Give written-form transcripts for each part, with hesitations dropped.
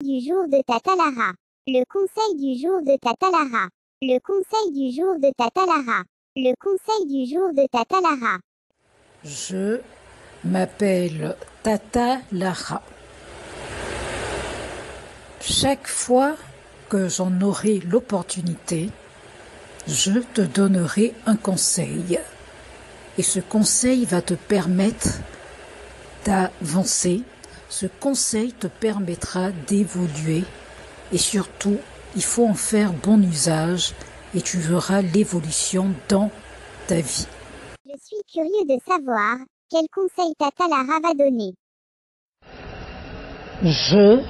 Du jour de Tata Lara. Le conseil du jour de Tata Lara. Le conseil du jour de Tata Lara. Le conseil du jour de Tata Lara. Je m'appelle Tata Lara. Chaque fois que j'en aurai l'opportunité, je te donnerai un conseil. Et ce conseil va te permettre d'avancer. Ce conseil te permettra d'évoluer. Et surtout, il faut en faire bon usage et tu verras l'évolution dans ta vie. Je suis curieux de savoir quel conseil Tata Lara va donner. Je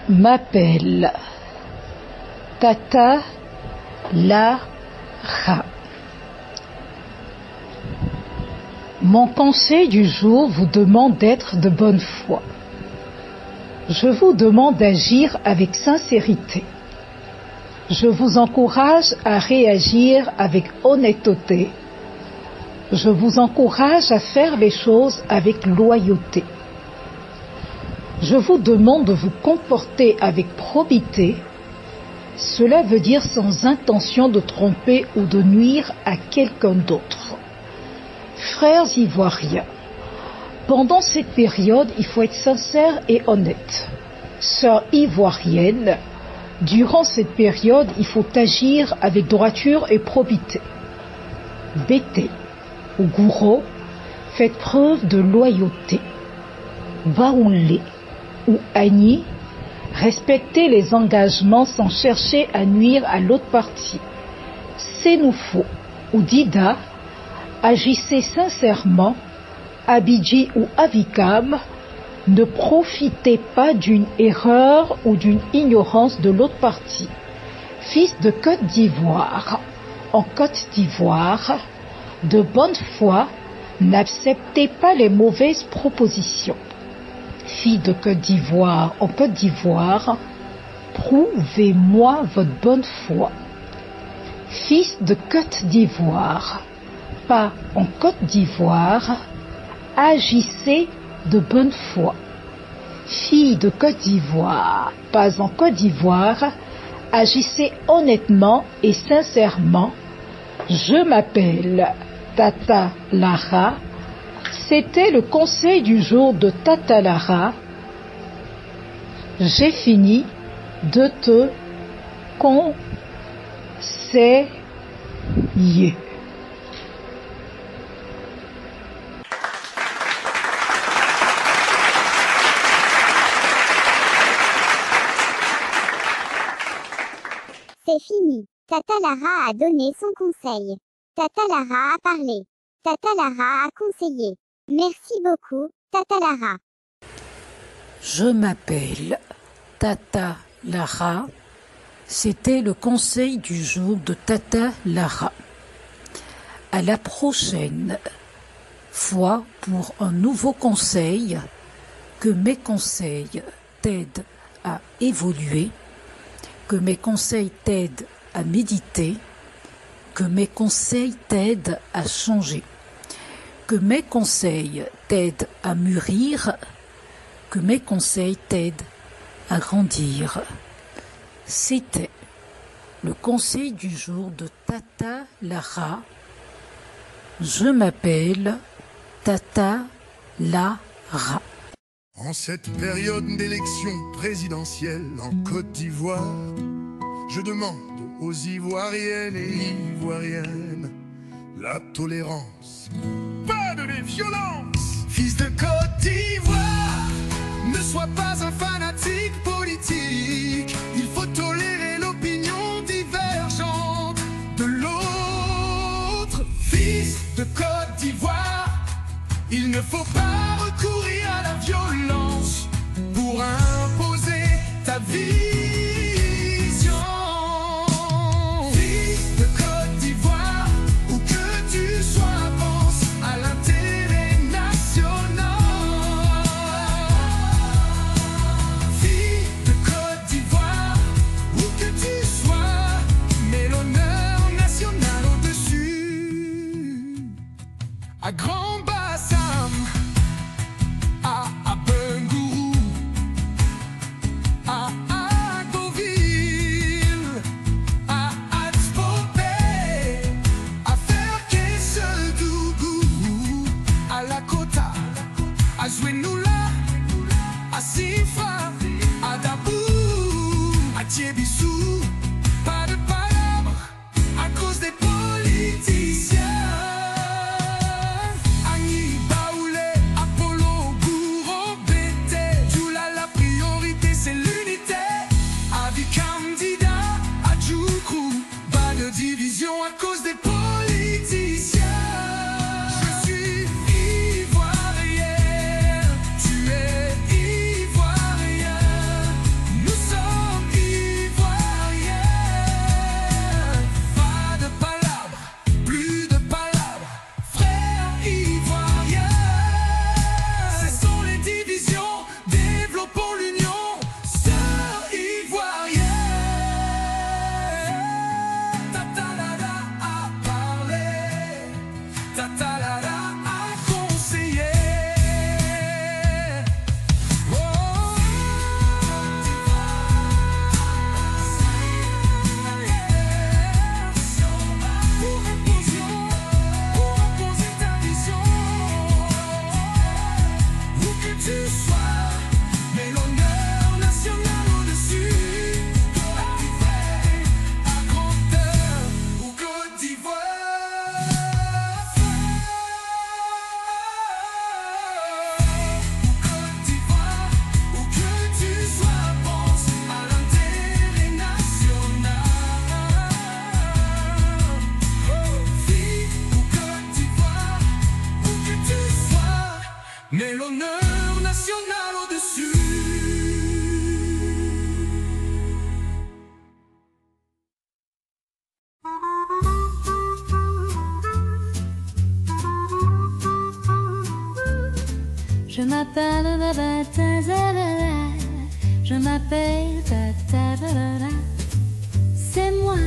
m'appelle Tata Lara. Mon conseil du jour vous demande d'être de bonne foi. Je vous demande d'agir avec sincérité. Je vous encourage à réagir avec honnêteté. Je vous encourage à faire les choses avec loyauté. Je vous demande de vous comporter avec probité. Cela veut dire sans intention de tromper ou de nuire à quelqu'un d'autre. Frères ivoiriens, pendant cette période, il faut être sincère et honnête. Sœurs ivoiriennes, durant cette période, il faut agir avec droiture et probité. Bété ou Gouro, faites preuve de loyauté. Baoulé ou Agni, respectez les engagements sans chercher à nuire à l'autre partie. Sénoufo ou Dida, agissez sincèrement. Abidji ou Avikam, ne profitez pas d'une erreur ou d'une ignorance de l'autre partie. Fils de Côte d'Ivoire, en Côte d'Ivoire, de bonne foi, n'acceptez pas les mauvaises propositions. Fille de Côte d'Ivoire, en Côte d'Ivoire, prouvez-moi votre bonne foi. Fils de Côte d'Ivoire, pas en Côte d'Ivoire, agissez de bonne foi. Fille de Côte d'Ivoire, pas en Côte d'Ivoire, agissez honnêtement et sincèrement. Je m'appelle Tata Lara. C'était le conseil du jour de Tata Lara. J'ai fini de te conseiller. C'est fini. Tata Lara a donné son conseil. Tata Lara a parlé. Tata Lara a conseillé. Merci beaucoup, Tata Lara. Je m'appelle Tata Lara. C'était le conseil du jour de Tata Lara. À la prochaine fois pour un nouveau conseil. Que mes conseils t'aident à évoluer. Que mes conseils t'aident à méditer, que mes conseils t'aident à changer, que mes conseils t'aident à mûrir, que mes conseils t'aident à grandir. C'était le conseil du jour de Tata Lara. Je m'appelle Tata Lara. En cette période d'élection présidentielle en Côte d'Ivoire, je demande aux Ivoiriennes et Ivoiriennes la tolérance, pas de violence. Fils de Côte d'Ivoire, ne sois pas un fanatique politique. Il faut tolérer l'opinion divergente de l'autre. Fils de Côte d'Ivoire, il ne faut pas recourir à la violence pour imposer ta vision. Fils de Côte d'Ivoire, où que tu sois, pense à l'intérêt national. Fils de Côte d'Ivoire, où que tu sois, mets l'honneur national au-dessus. À Grand Bassam, à Agoville, à Hatspopé, à Ferkesedougou, à Lakota, à Zwenoula, à Sifa, à Dabou, à Tiebissou. Pas de palabres à cause des politiciens. Agni, Baoulé, Apollo, Gouro, Bété, Djoula, la priorité c'est l'unité. Avis candidat à Djoukrou, pas de division à cause des politiciens. Je suis ivoirien, tu es ivoirien, nous sommes ivoiriens. Pas de palabres, plus de palabres, frères ivoiriens. Cessons les divisions, développons l'union, sœurs ivoiriennes. Tatalala a parlé, Tatalala a conseillé. Oh, pour imposer ta vision, où que tu sois, mets l'honneur national au-dessus. À grandeur ou Côte d'Ivoire, Côte d'Ivoire, où que tu sois, pense à l'intérêt national. Fille ou Côte d'Ivoire, où que tu sois, mets l'honneur national au-dessus. Je m'appelle Baba Tazalala, je m'appelle Tatalala. C'est moi,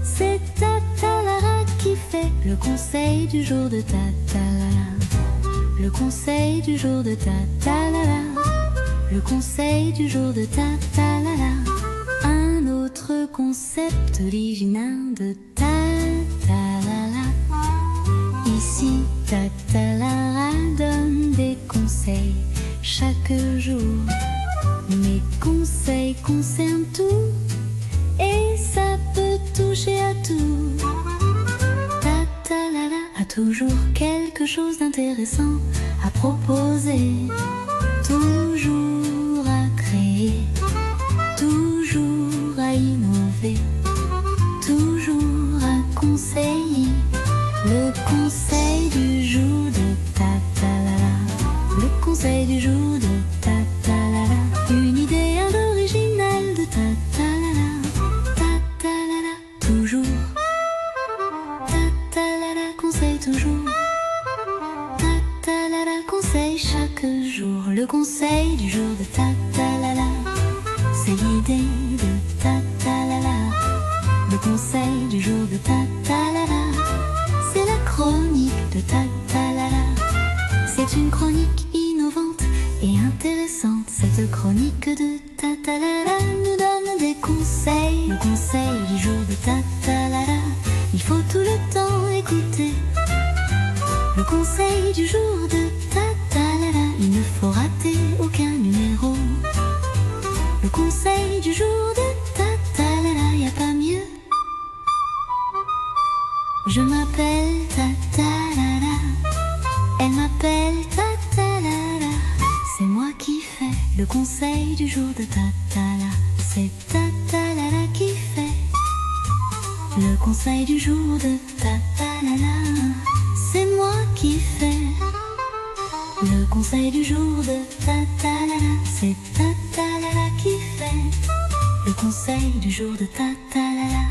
c'est Tatalara qui fait le conseil du jour de Tatalala. Le conseil du jour de Tatalala. Le conseil du jour de Tatalala. Un autre concept original de Tatalala. Ici, Tatalara donne des conseils chaque jour. Mes conseils concernent tout et ça peut toucher à tout. Tatalala a toujours quelque chose d'intéressant à proposer, toujours à créer, toujours à innover, toujours à conseiller. Le conseil du jour de Tatalala. Le conseil du jour de Tatalala. Une idée originale de Tatalala. Tatalala, toujours. Tatalala, conseil toujours. Tatalala, conseil chaque jour. Le conseil du jour de Tatalala. C'est l'idée de Tatalala. Le conseil du jour de Tatalala. C'est la chronique de Tatalala. C'est une chronique innovante et intéressante. Cette chronique de Tatalala nous donne des conseils. Le conseil du jour de Tatalala, il faut tout le temps écouter. Le conseil du jour de Tatalala, il ne faut rater aucun numéro. Le conseil du jour de Tatalala, y a pas mieux. Je m'appelle Tatalala, elle m'appelle Tatalala. C'est moi qui fais le conseil du jour de Tatala. C'est Tatalala qui fait le conseil du jour de Tatalala. C'est moi qui fais le conseil du jour de Tatalala. C'est Tatalala qui fait le conseil du jour de Tatalala.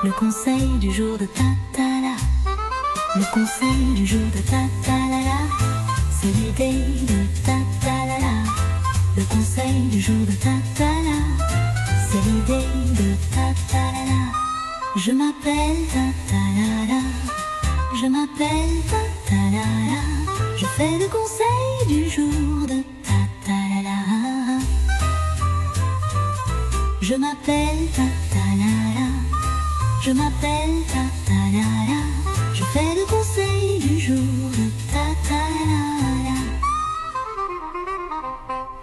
Le conseil du jour de Tatala. Le conseil du jour de Tatalala. C'est l'idée de Tatalala. Le conseil du jour de Tatala. C'est l'idée de Tatalala. Je m'appelle Tatalala. Je m'appelle Tatalala. Je fais le conseil du jour de Tatalala. Je m'appelle Tatalara, je m'appelle Tatalara, je fais le conseil du jour de Tatalara.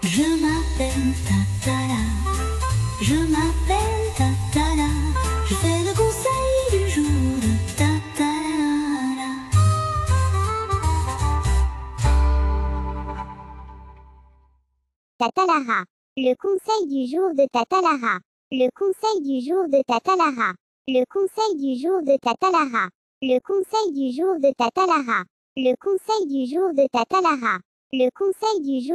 Je m'appelle Tatala, je m'appelle Tatala, je fais le conseil du jour de Tatala. Tatalara. Le conseil du jour de Tatalara. Le conseil du jour de Tatalara. Le conseil du jour de Tatalara. Le conseil du jour de Tatalara. Le conseil du jour de Tatalara. Le conseil du jour